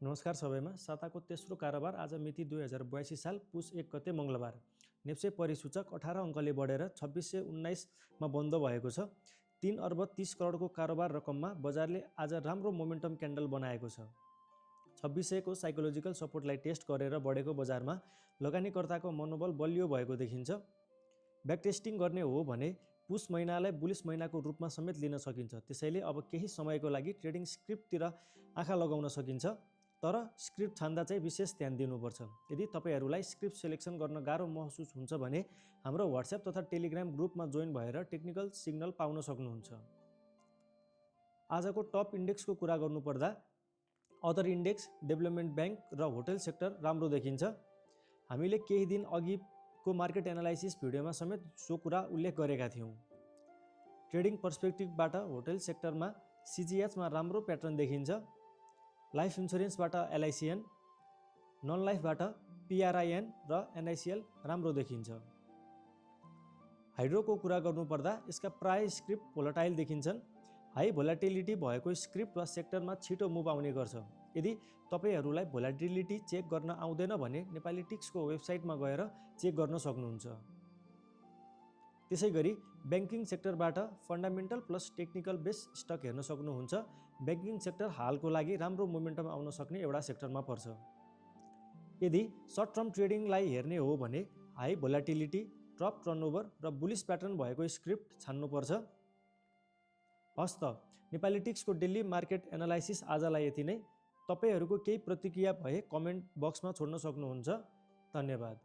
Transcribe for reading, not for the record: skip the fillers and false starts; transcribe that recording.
नमस्कार सबैमा। साताको तेस्रो कारोबार आज मिति 2082 साल पुस 1 गते मङ्गलबार। नेप्से परिसूचक 18 अङ्कले बढेर 2619 मा बन्द भएको छ। 3 अर्ब 30 करोडको कारोबार रकममा बजारले आज राम्रो मोमेन्टम क्यान्डल बनाएको छ। 2600 को साइकोलोजिकल सपोर्टलाई टेस्ट गरेर बढेको बजारमा लगानीकर्ताको मनोबल बलियो भएको देखिन्छ। ब्याकटेस्टिङ गर्ने हो भने पुस महिनालाई बुलिस महिनाको रूपमा समेत लिन सकिन्छ। त्यसैले अब केही समयको लागि ट्रेडिङ स्क्रिप्टतिर आँखा लगाउन सकिन्छ, तर स्क्रिप्ट छान्दा चाहिँ विशेष ध्यान दिनुपर्छ। यदि तपाईहरूलाई स्क्रिप्ट सिलेक्सन गर्न गाह्रो महसुस हुन्छ भने हाम्रो व्हाट्सएप तथा टेलिग्राम ग्रुपमा जोइन भएर टेक्निकल सिग्नल पाउन सक्नुहुन्छ। आजको टप इन्डेक्सको कुरा गर्नुपर्दा अदर इन्डेक्स, डेभलपमेन्ट ब्याङ्क र होटल सेक्टर राम्रो देखिन्छ। हामीले केही दिन अघिको मार्केट एनालाइसिस भिडियोमा समेत सो कुरा उल्लेख गरेका थियौँ। ट्रेडिङ पर्सपेक्टिभबाट होटल सेक्टरमा सिजिएचमा राम्रो प्याटर्न देखिन्छ। लाइफ इन्सुरेन्सबाट एलआइसिएन, नन लाइफबाट पिआरआइएन र एनआइसिएल राम्रो देखिन्छ। हाइड्रोको कुरा गर्नुपर्दा यसका प्राय स्क्रिप्ट भोलाटाइल देखिन्छन्। हाई भोलाटिलिटी भएको स्क्रिप्ट वा सेक्टरमा छिटो मुभ आउने गर्छ। यदि तपाईहरूलाई भोलाटिलिटी चेक गर्न आउँदैन भने नेपालीटिक्सको वेबसाइटमा गएर चेक गर्न सक्नुहुन्छ। त्यसैगरी ब्याङ्किङ सेक्टरबाट fundamental plus technical base stock हेर्न सक्नुहुन्छ। ब्याङ्किङ सेक्टर हालको लागि राम्रो मोमेन्टम आउन सक्ने एउटा सेक्टरमा पर्छ। यदि सर्ट टर्म ट्रेडिङलाई हेर्ने हो भने हाई भोलाटिलिटी, टप टर्नओभर र बुलिस प्याटर्न भएको स्क्रिप्ट छान्नुपर्छ। हस् त, नेपालीटिक्सको डेली मार्केट एनालाइसिस आजलाई यति नै। तपाईहरूको केही प्रतिक्रिया भए कमेन्ट बक्समा छोड्न सक्नुहुन्छ। धन्यवाद।